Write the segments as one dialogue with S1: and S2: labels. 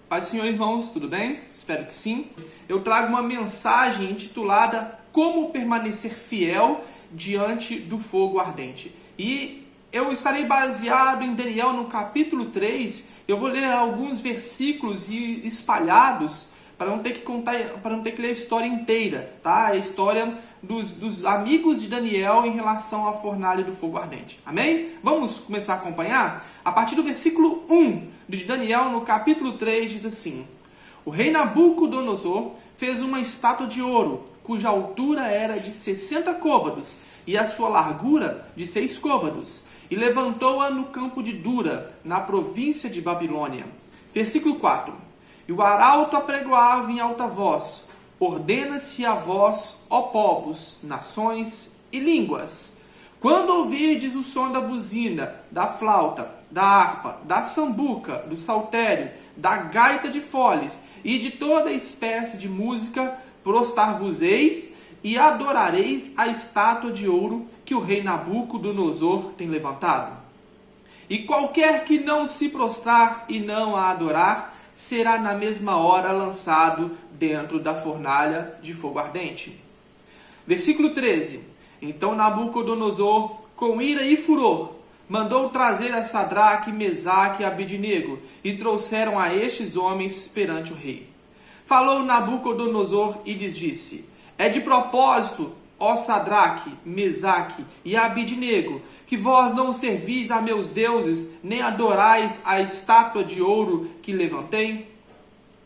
S1: Paz do Senhor, irmãos, tudo bem? Espero que sim. Eu trago uma mensagem intitulada Como Permanecer Fiel Diante do Fogo Ardente. E eu estarei baseado em Daniel no capítulo 3. Eu vou ler alguns versículos espalhados para não ter que ler a história inteira, tá? A história dos amigos de Daniel em relação à fornalha do fogo ardente. Amém? Vamos começar a acompanhar? A partir do versículo 1 de Daniel, no capítulo 3, diz assim: O rei Nabucodonosor fez uma estátua de ouro, cuja altura era de 60 côvados e a sua largura de 6 côvados, e levantou-a no campo de Dura, na província de Babilônia. Versículo 4. E o arauto apregoava em alta voz: Ordena-se a vós, ó povos, nações e línguas, quando ouvirdes o som da buzina, da flauta, da harpa, da sambuca, do saltério, da gaita de foles e de toda espécie de música, prostrar-vos-eis e adorareis a estátua de ouro que o rei Nabucodonosor tem levantado. E qualquer que não se prostrar e não a adorar, será na mesma hora lançado dentro da fornalha de fogo ardente. Versículo 13. Então Nabucodonosor, com ira e furor, mandou trazer a Sadraque, Mesaque e Abednego, e trouxeram a estes homens perante o rei. Falou Nabucodonosor e lhes disse: É de propósito, ó Sadraque, Mesaque e Abednego, que vós não servis a meus deuses, nem adorais a estátua de ouro que levantei?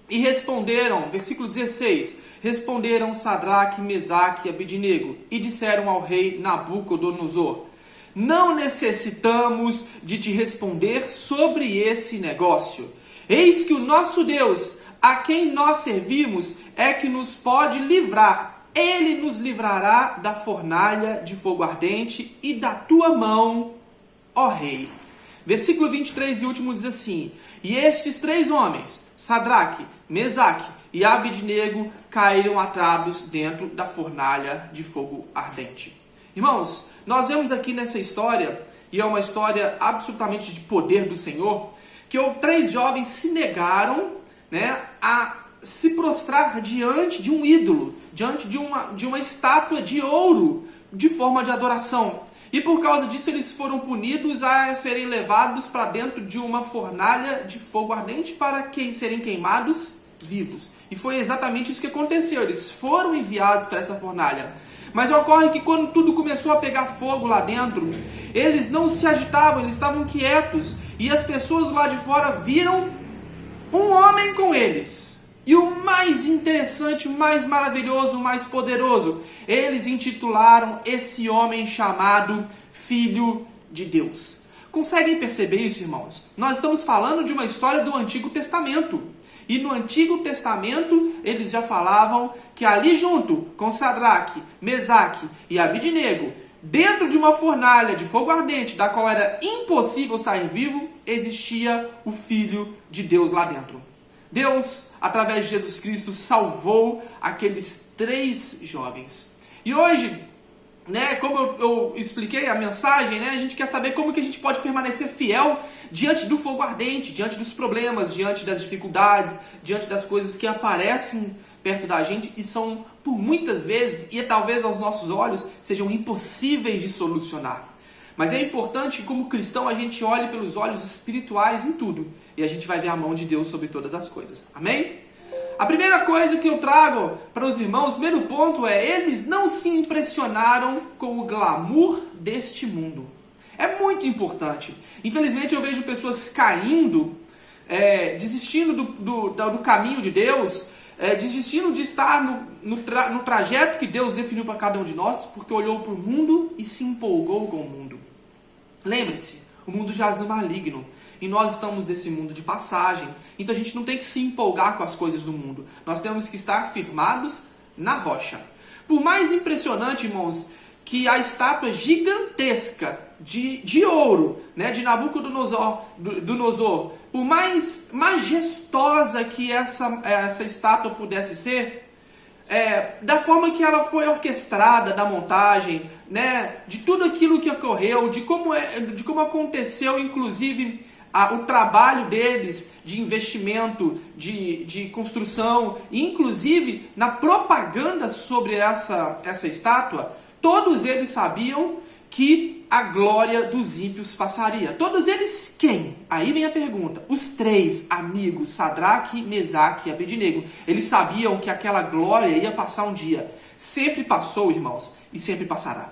S1: E responderam, versículo 16, responderam Sadraque, Mesaque e Abednego, e disseram ao rei Nabucodonosor: Não necessitamos de te responder sobre esse negócio. Eis que o nosso Deus, a quem nós servimos, é que nos pode livrar. Ele nos livrará da fornalha de fogo ardente e da tua mão, ó rei. Versículo 23 e último diz assim: E estes 3 homens, Sadraque, Mesaque e Abednego, caíram atados dentro da fornalha de fogo ardente. Irmãos, nós vemos aqui nessa história, e é uma história absolutamente de poder do Senhor, que 3 jovens se negaram, a se prostrar diante de um ídolo, diante de uma estátua de ouro, de forma de adoração. E por causa disso eles foram punidos a serem levados para dentro de uma fornalha de fogo ardente para serem queimados vivos. E foi exatamente isso que aconteceu. Eles foram enviados para essa fornalha. Mas ocorre que quando tudo começou a pegar fogo lá dentro, eles não se agitavam, eles estavam quietos. E as pessoas lá de fora viram um homem com eles. E o mais interessante, o mais maravilhoso, o mais poderoso, eles intitularam esse homem chamado Filho de Deus. Conseguem perceber isso, irmãos? Nós estamos falando de uma história do Antigo Testamento. E no Antigo Testamento, eles já falavam que ali junto com Sadraque, Mesaque e Abednego, dentro de uma fornalha de fogo ardente, da qual era impossível sair vivo, existia o Filho de Deus lá dentro. Deus, através de Jesus Cristo, salvou aqueles 3 jovens. E hoje, como eu expliquei a mensagem, a gente quer saber como que a gente pode permanecer fiel diante do fogo ardente, diante dos problemas, diante das dificuldades, diante das coisas que aparecem perto da gente e são, por muitas vezes, e talvez aos nossos olhos, sejam impossíveis de solucionar. Mas é importante que, como cristão, a gente olhe pelos olhos espirituais em tudo. E a gente vai ver a mão de Deus sobre todas as coisas. Amém? A primeira coisa que eu trago para os irmãos, o primeiro ponto é: eles não se impressionaram com o glamour deste mundo. É muito importante. Infelizmente eu vejo pessoas caindo, desistindo do caminho de Deus, desistindo de estar no trajeto que Deus definiu para cada um de nós, porque olhou para o mundo e se empolgou com o mundo. Lembre-se, o mundo jaz no maligno, e nós estamos nesse mundo de passagem, então a gente não tem que se empolgar com as coisas do mundo, nós temos que estar firmados na rocha. Por mais impressionante, irmãos, que a estátua gigantesca de ouro, de Nabucodonosor, por mais majestosa que essa estátua pudesse ser, da forma que ela foi orquestrada, da montagem, de tudo aquilo que ocorreu, de como aconteceu, inclusive, o trabalho deles de investimento, de construção, inclusive na propaganda sobre essa estátua, todos eles sabiam que a glória dos ímpios passaria. Todos eles quem? Aí vem a pergunta. Os três amigos, Sadraque, Mesaque e Abednego, eles sabiam que aquela glória ia passar um dia. Sempre passou, irmãos, e sempre passará.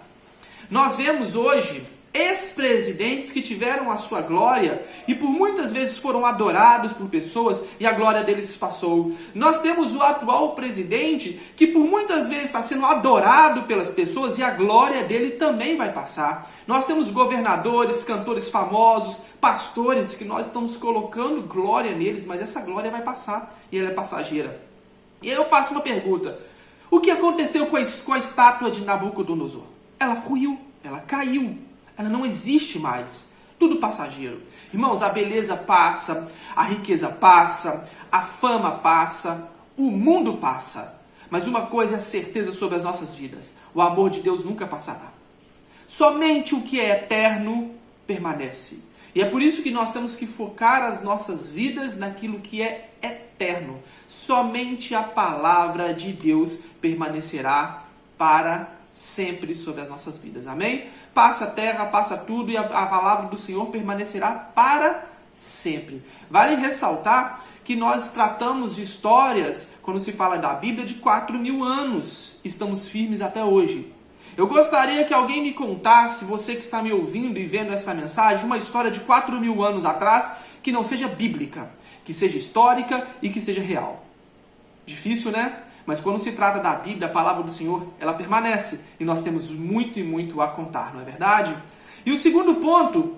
S1: Nós vemos hoje ex-presidentes que tiveram a sua glória e por muitas vezes foram adorados por pessoas e a glória deles passou. Nós temos o atual presidente que por muitas vezes está sendo adorado pelas pessoas e a glória dele também vai passar. Nós temos governadores, cantores famosos, pastores que nós estamos colocando glória neles, mas essa glória vai passar e ela é passageira. E aí eu faço uma pergunta: o que aconteceu com a estátua de Nabucodonosor? Ela ruiu, ela caiu. Ela não existe mais. Tudo passageiro. Irmãos, a beleza passa, a riqueza passa, a fama passa, o mundo passa. Mas uma coisa é certeza sobre as nossas vidas: o amor de Deus nunca passará. Somente o que é eterno permanece. E é por isso que nós temos que focar as nossas vidas naquilo que é eterno. Somente a palavra de Deus permanecerá para sempre sobre as nossas vidas. Amém? Passa a terra, passa tudo e a palavra do Senhor permanecerá para sempre. Vale ressaltar que nós tratamos de histórias, quando se fala da Bíblia, de 4.000 anos. Estamos firmes até hoje. Eu gostaria que alguém me contasse, você que está me ouvindo e vendo essa mensagem, uma história de 4.000 anos atrás que não seja bíblica, que seja histórica e que seja real. Difícil, né? Mas quando se trata da Bíblia, a palavra do Senhor, ela permanece. E nós temos muito e muito a contar, não é verdade? E o segundo ponto,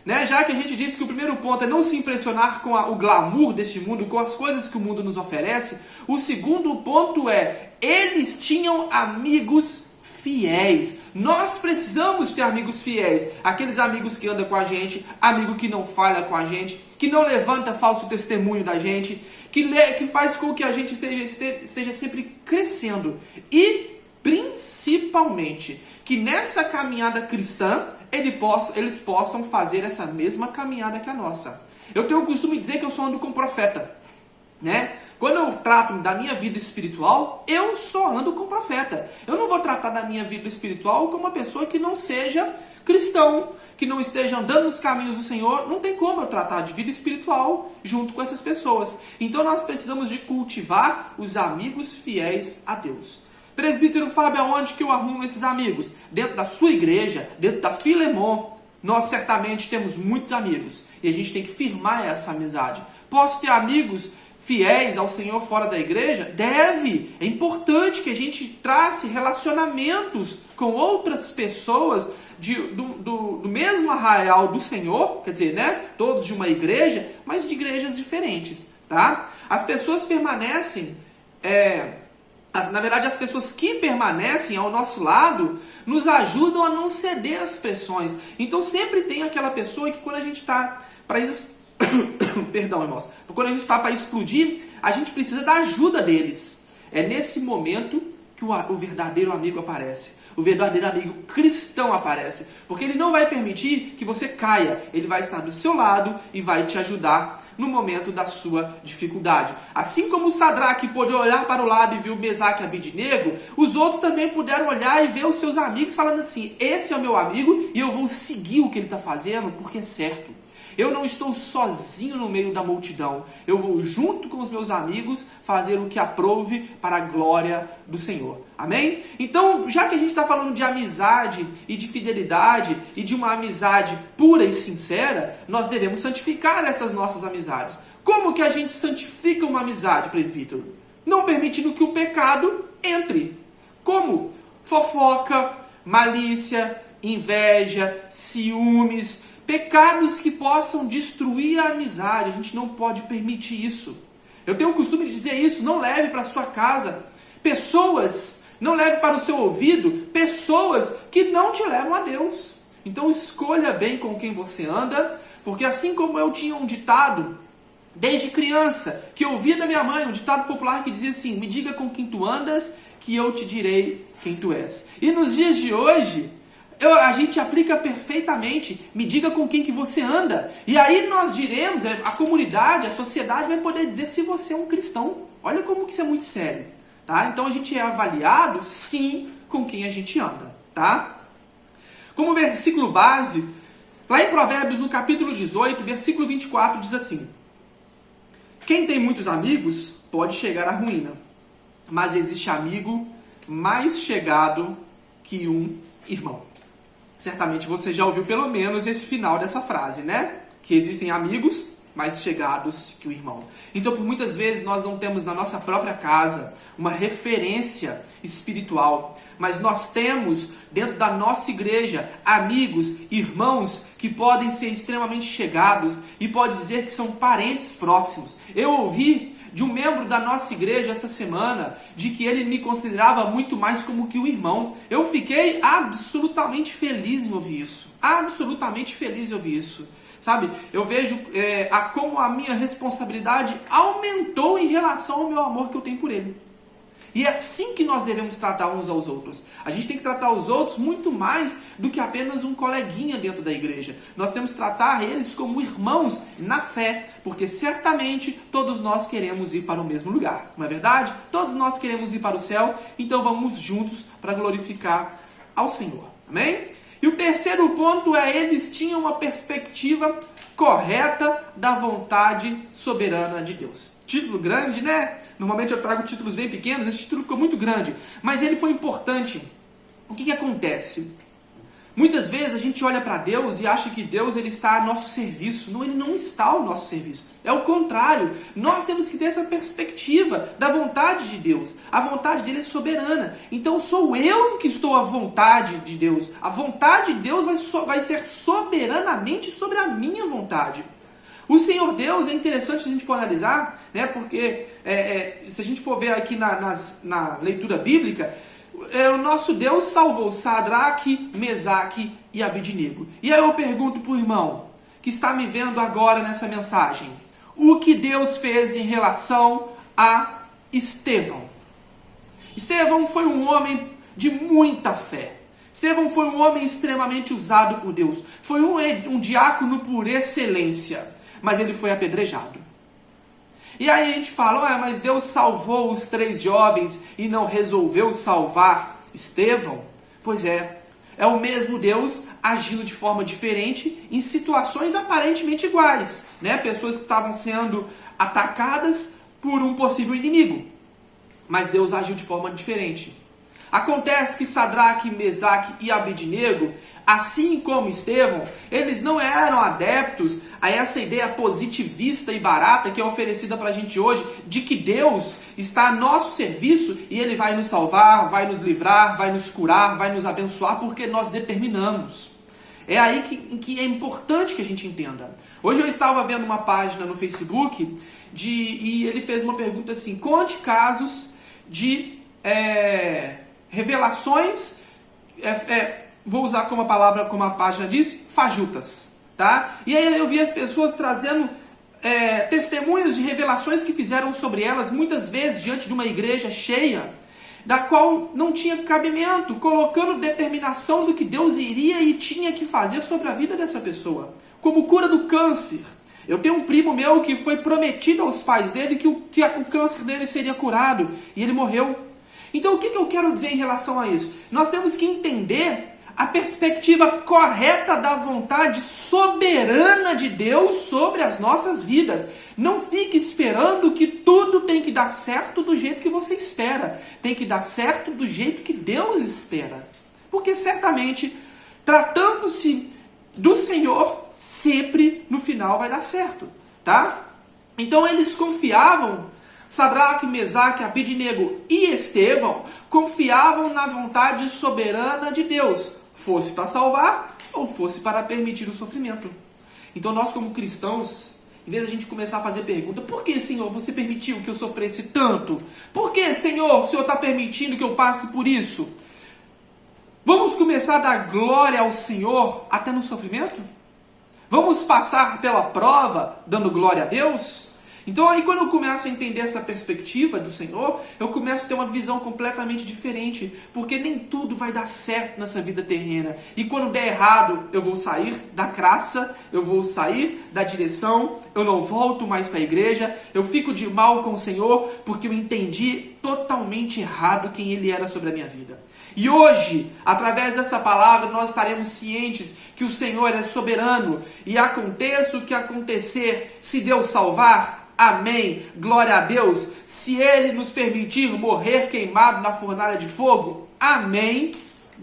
S1: né, já que a gente disse que o primeiro ponto é não se impressionar com o glamour deste mundo, com as coisas que o mundo nos oferece, o segundo ponto é, eles tinham amigos fiéis. Nós precisamos ter amigos fiéis. Aqueles amigos que andam com a gente, amigo que não falha com a gente, que não levanta falso testemunho da gente, que faz com que a gente esteja sempre crescendo. E, principalmente, que nessa caminhada cristã, eles possam fazer essa mesma caminhada que a nossa. Eu tenho o costume de dizer que eu só ando com profeta, né? Quando eu trato da minha vida espiritual, eu só ando com profeta. Eu não vou tratar da minha vida espiritual como uma pessoa que não seja cristão, que não esteja andando nos caminhos do Senhor. Não tem como eu tratar de vida espiritual junto com essas pessoas. Então nós precisamos de cultivar os amigos fiéis a Deus. Presbítero Fábio, aonde que eu arrumo esses amigos? Dentro da sua igreja, dentro da Filemon. Nós certamente temos muitos amigos e a gente tem que firmar essa amizade. Posso ter amigos fiéis ao Senhor fora da igreja? Deve! É importante que a gente trace relacionamentos com outras pessoas do mesmo arraial do Senhor, quer dizer, né? Todos de uma igreja, mas de igrejas diferentes, tá? As pessoas permanecem, na verdade, as pessoas que permanecem ao nosso lado nos ajudam a não ceder às pressões. Então sempre tem aquela pessoa que quando a gente está perdão, irmãos. Quando a gente está para explodir, a gente precisa da ajuda deles. É nesse momento que o verdadeiro amigo aparece. O verdadeiro amigo cristão aparece. Porque ele não vai permitir que você caia. Ele vai estar do seu lado e vai te ajudar no momento da sua dificuldade. Assim como o Sadraque pôde olhar para o lado e viu Mesaque e Abednego, os outros também puderam olhar e ver os seus amigos falando assim: esse é o meu amigo e eu vou seguir o que ele está fazendo porque é certo. Eu não estou sozinho no meio da multidão. Eu vou junto com os meus amigos fazer o que aprouve para a glória do Senhor. Amém? Então, já que a gente está falando de amizade e de fidelidade e de uma amizade pura e sincera, nós devemos santificar essas nossas amizades. Como que a gente santifica uma amizade, presbítero? Não permitindo que o pecado entre. Como? Fofoca, malícia, inveja, ciúmes, pecados que possam destruir a amizade. A gente não pode permitir isso. Eu tenho o costume de dizer isso: não leve para a sua casa pessoas, não leve para o seu ouvido pessoas que não te levam a Deus. Então escolha bem com quem você anda, porque assim como eu tinha um ditado desde criança, que eu ouvia da minha mãe, um ditado popular que dizia assim: me diga com quem tu andas, que eu te direi quem tu és. E nos dias de hoje, A gente aplica perfeitamente. Me diga com quem que você anda. E aí nós diremos, a comunidade, a sociedade vai poder dizer se você é um cristão. Olha como que isso é muito sério. Tá? Então a gente é avaliado, sim, com quem a gente anda. Tá? Como versículo base, lá em Provérbios, no capítulo 18, versículo 24, diz assim: quem tem muitos amigos pode chegar à ruína, mas existe amigo mais chegado que um irmão. Certamente você já ouviu pelo menos esse final dessa frase, né? Que existem amigos mais chegados que o irmão. Então, por muitas vezes, nós não temos na nossa própria casa uma referência espiritual, mas nós temos dentro da nossa igreja amigos, irmãos que podem ser extremamente chegados e pode dizer que são parentes próximos. Eu ouvi de um membro da nossa igreja essa semana, de que ele me considerava muito mais como que um irmão. Eu fiquei absolutamente feliz em ouvir isso. Absolutamente feliz em ouvir isso. Sabe, eu vejo como a minha responsabilidade aumentou em relação ao meu amor que eu tenho por ele. E é assim que nós devemos tratar uns aos outros. A gente tem que tratar os outros muito mais do que apenas um coleguinha dentro da igreja. Nós temos que tratar eles como irmãos na fé, porque certamente todos nós queremos ir para o mesmo lugar. Não é verdade? Todos nós queremos ir para o céu, então vamos juntos para glorificar ao Senhor. Amém? E o terceiro ponto é: eles tinham uma perspectiva correta da vontade soberana de Deus. Título grande, né? Normalmente eu trago títulos bem pequenos, esse título ficou muito grande, mas ele foi importante. O que acontece? Muitas vezes a gente olha para Deus e acha que Deus ele está a nosso serviço. Não, ele não está ao nosso serviço. É o contrário. Nós temos que ter essa perspectiva da vontade de Deus. A vontade dele é soberana. Então sou eu que estou à vontade de Deus. A vontade de Deus vai ser soberanamente sobre a minha vontade. O Senhor Deus é interessante se a gente for analisar, né? Porque se a gente for ver aqui na leitura bíblica, o nosso Deus salvou Sadraque, Mesaque e Abednego. E aí eu pergunto para o irmão que está me vendo agora nessa mensagem: o que Deus fez em relação a Estevão? Estevão foi um homem de muita fé. Estevão foi um homem extremamente usado por Deus. Foi um diácono por excelência, mas ele foi apedrejado. E aí a gente fala: mas Deus salvou os 3 jovens e não resolveu salvar Estevão? Pois é o mesmo Deus agindo de forma diferente em situações aparentemente iguais, né? Pessoas que estavam sendo atacadas por um possível inimigo, mas Deus agiu de forma diferente. Acontece que Sadraque, Mesaque e Abednego, assim como Estevão, eles não eram adeptos a essa ideia positivista e barata que é oferecida para a gente hoje, de que Deus está a nosso serviço e Ele vai nos salvar, vai nos livrar, vai nos curar, vai nos abençoar, porque nós determinamos. É aí que é importante que a gente entenda. Hoje eu estava vendo uma página no Facebook e ele fez uma pergunta assim: conte casos de revelações, vou usar como a palavra, como a página diz, fajutas, tá? E aí eu vi as pessoas trazendo testemunhos de revelações que fizeram sobre elas, muitas vezes diante de uma igreja cheia, da qual não tinha cabimento, colocando determinação do que Deus iria e tinha que fazer sobre a vida dessa pessoa, como cura do câncer. Eu tenho um primo meu que foi prometido aos pais dele que o câncer dele seria curado, e ele morreu. Então o que eu quero dizer em relação a isso? Nós temos que entender a perspectiva correta da vontade soberana de Deus sobre as nossas vidas. Não fique esperando que tudo tem que dar certo do jeito que você espera. Tem que dar certo do jeito que Deus espera. Porque certamente, tratando-se do Senhor, sempre no final vai dar certo, tá? Então eles confiavam, Sadraque, Mesaque, Abednego e Estevão confiavam na vontade soberana de Deus, fosse para salvar ou fosse para permitir o sofrimento. Então nós, como cristãos, em vez de a gente começar a fazer pergunta: por que, Senhor, você permitiu que eu sofresse tanto? Por que, Senhor, o Senhor está permitindo que eu passe por isso? Vamos começar a dar glória ao Senhor até no sofrimento? Vamos passar pela prova dando glória a Deus? Então aí quando eu começo a entender essa perspectiva do Senhor, eu começo a ter uma visão completamente diferente, porque nem tudo vai dar certo nessa vida terrena. E quando der errado, eu vou sair da graça, eu vou sair da direção, eu não volto mais para a igreja, eu fico de mal com o Senhor, porque eu entendi totalmente errado quem Ele era sobre a minha vida. E hoje, através dessa palavra, nós estaremos cientes que o Senhor é soberano, e aconteça o que acontecer, se Deus salvar, amém, glória a Deus. Se Ele nos permitir morrer queimado na fornalha de fogo, amém,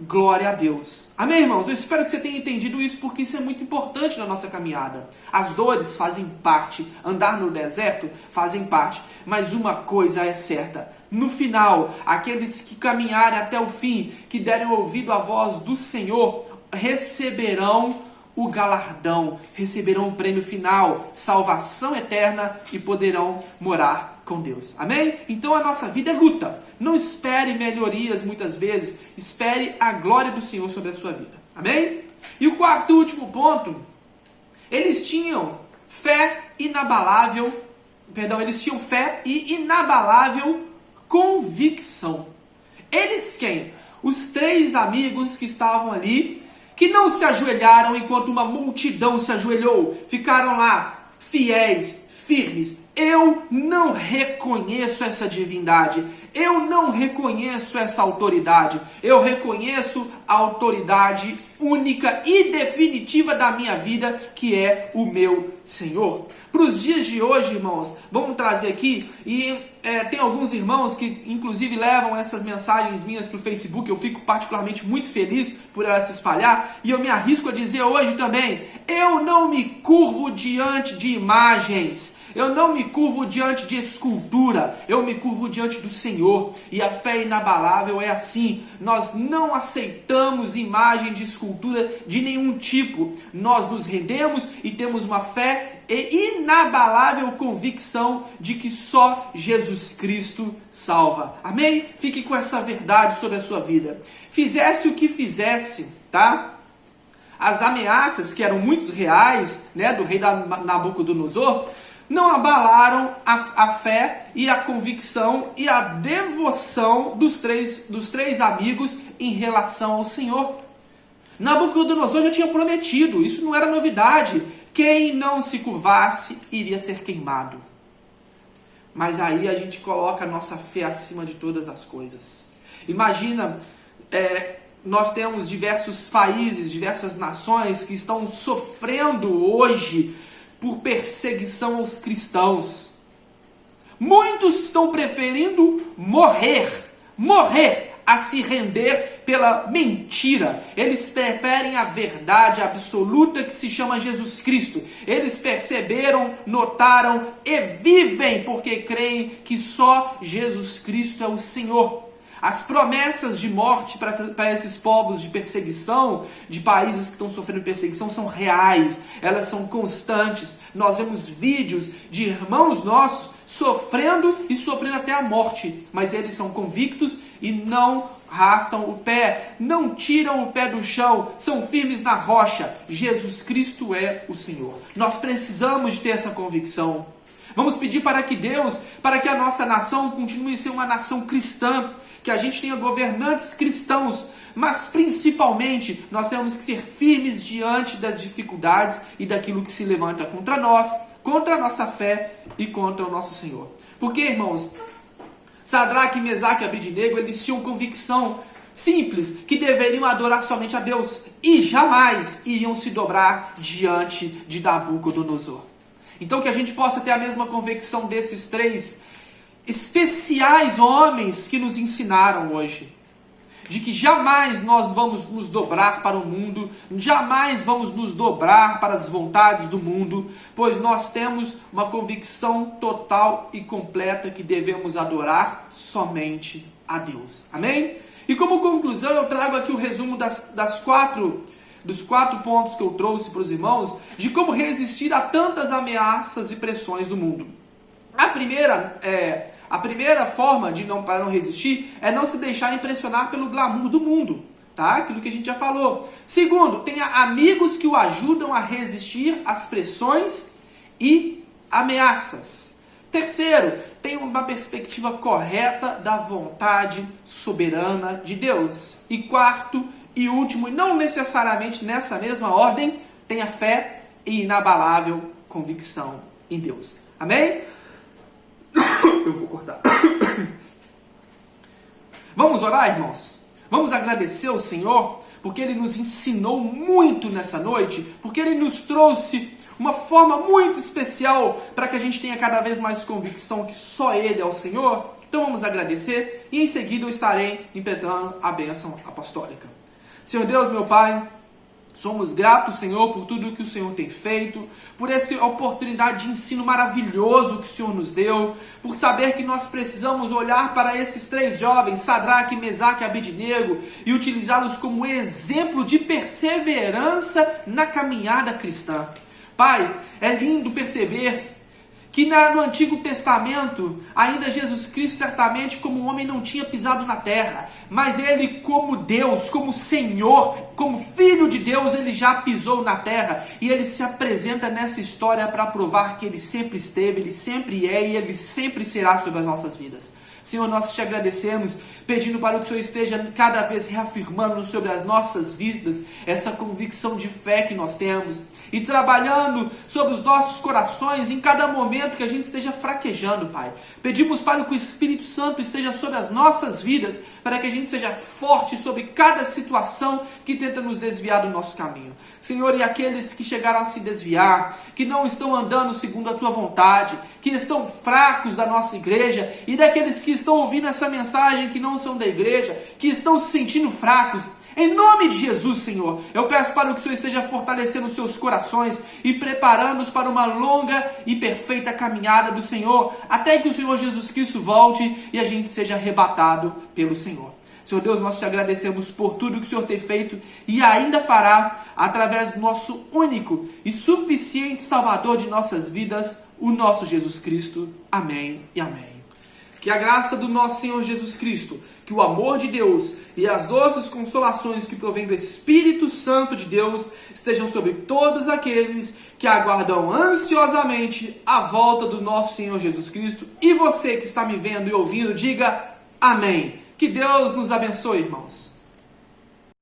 S1: glória a Deus. Amém, irmãos? Eu espero que você tenha entendido isso, porque isso é muito importante na nossa caminhada. As dores fazem parte, andar no deserto fazem parte, mas uma coisa é certa: no final, aqueles que caminharem até o fim, que derem ouvido à voz do Senhor, receberão o galardão, receberão o prêmio final, salvação eterna, e poderão morar com Deus. Amém? Então a nossa vida é luta. Não espere melhorias muitas vezes, espere a glória do Senhor sobre a sua vida. Amém? E o quarto e último ponto, eles tinham fé inabalável, eles tinham fé e inabalável convicção. Eles quem? Os 3 amigos que estavam ali, que não se ajoelharam enquanto uma multidão se ajoelhou, ficaram lá fiéis, firmes. Eu não reconheço essa divindade, eu não reconheço essa autoridade, eu reconheço a autoridade única e definitiva da minha vida, que é o meu Senhor. Para os dias de hoje, irmãos, vamos trazer aqui, e tem alguns irmãos que inclusive levam essas mensagens minhas para o Facebook. Eu fico particularmente muito feliz por elas se espalhar, e eu me arrisco a dizer hoje também: eu não me curvo diante de imagens, eu não me curvo diante de escultura, eu me curvo diante do Senhor. E a fé inabalável é assim: nós não aceitamos imagem de escultura de nenhum tipo, nós nos rendemos e temos uma fé e inabalável convicção de que só Jesus Cristo salva. Amém? Fique com essa verdade sobre a sua vida. Fizesse o que fizesse, tá? As ameaças, que eram muito reais, né, do rei Nabucodonosor, não abalaram a fé e a convicção e a devoção dos três amigos em relação ao Senhor. Nabucodonosor já tinha prometido, isso não era novidade: quem não se curvasse iria ser queimado. Mas aí a gente coloca a nossa fé acima de todas as coisas. Imagina, nós temos diversos países, diversas nações que estão sofrendo hoje por perseguição aos cristãos. Muitos estão preferindo morrer a se render pela mentira. Eles preferem a verdade absoluta, que se chama Jesus Cristo. Eles perceberam, notaram e vivem porque creem que só Jesus Cristo é o Senhor. As promessas de morte para esses povos de perseguição, de países que estão sofrendo perseguição, são reais, elas são constantes. Nós vemos vídeos de irmãos nossos sofrendo até a morte, mas eles são convictos e não arrastam o pé, não tiram o pé do chão, são firmes na rocha. Jesus Cristo é o Senhor. Nós precisamos de ter essa convicção. Vamos pedir para que a nossa nação continue a ser uma nação cristã, que a gente tenha governantes cristãos, mas principalmente nós temos que ser firmes diante das dificuldades e daquilo que se levanta contra nós, contra a nossa fé e contra o nosso Senhor. Porque, irmãos, Sadraque, Mesaque e Abednego, eles tinham convicção simples, que deveriam adorar somente a Deus e jamais iriam se dobrar diante de Nabucodonosor. Então que a gente possa ter a mesma convicção desses 3 especiais homens que nos ensinaram hoje, de que jamais nós vamos nos dobrar para o mundo, jamais vamos nos dobrar para as vontades do mundo, pois nós temos uma convicção total e completa que devemos adorar somente a Deus. Amém? E como conclusão, eu trago aqui o resumo dos 4 pontos que eu trouxe para os irmãos, de como resistir a tantas ameaças e pressões do mundo. A primeira forma para não resistir é não se deixar impressionar pelo glamour do mundo, tá? Aquilo que a gente já falou. Segundo, tenha amigos que o ajudam a resistir às pressões e ameaças. Terceiro, tenha uma perspectiva correta da vontade soberana de Deus. E quarto e último, e não necessariamente nessa mesma ordem, tenha fé e inabalável convicção em Deus. Amém? Eu vou cortar. Vamos orar, irmãos? Vamos agradecer ao Senhor, porque Ele nos ensinou muito nessa noite, porque Ele nos trouxe uma forma muito especial para que a gente tenha cada vez mais convicção que só Ele é o Senhor. Então vamos agradecer e em seguida eu estarei impetrando a bênção apostólica. Senhor Deus, meu Pai, somos gratos, Senhor, por tudo que o Senhor tem feito, por essa oportunidade de ensino maravilhoso que o Senhor nos deu, por saber que nós precisamos olhar para esses 3 jovens, Sadraque, Mesaque e Abednego, e utilizá-los como exemplo de perseverança na caminhada cristã. Pai, é lindo perceber que no Antigo Testamento, ainda Jesus Cristo certamente como homem não tinha pisado na terra, mas Ele como Deus, como Senhor, como Filho de Deus, Ele já pisou na terra, e Ele se apresenta nessa história para provar que Ele sempre esteve, Ele sempre é e Ele sempre será sobre as nossas vidas. Senhor, nós te agradecemos, pedindo para que o Senhor esteja cada vez reafirmando sobre as nossas vidas essa convicção de fé que nós temos e trabalhando sobre os nossos corações em cada momento que a gente esteja fraquejando, Pai. Pedimos para que o Espírito Santo esteja sobre as nossas vidas, para que a gente seja forte sobre cada situação que tenta nos desviar do nosso caminho. Senhor, e aqueles que chegaram a se desviar, que não estão andando segundo a Tua vontade, que estão fracos da nossa igreja, e daqueles que estão ouvindo essa mensagem que não são da igreja, que estão se sentindo fracos, em nome de Jesus, Senhor, eu peço para que o Senhor esteja fortalecendo os seus corações e preparando-os para uma longa e perfeita caminhada do Senhor, até que o Senhor Jesus Cristo volte e a gente seja arrebatado pelo Senhor. Senhor Deus, nós te agradecemos por tudo que o Senhor tem feito e ainda fará através do nosso único e suficiente Salvador de nossas vidas, o nosso Jesus Cristo. Amém e amém. Que a graça do nosso Senhor Jesus Cristo, que o amor de Deus e as doces consolações que provêm do Espírito Santo de Deus estejam sobre todos aqueles que aguardam ansiosamente a volta do nosso Senhor Jesus Cristo. E você que está me vendo e ouvindo, diga amém. Que Deus nos abençoe, irmãos.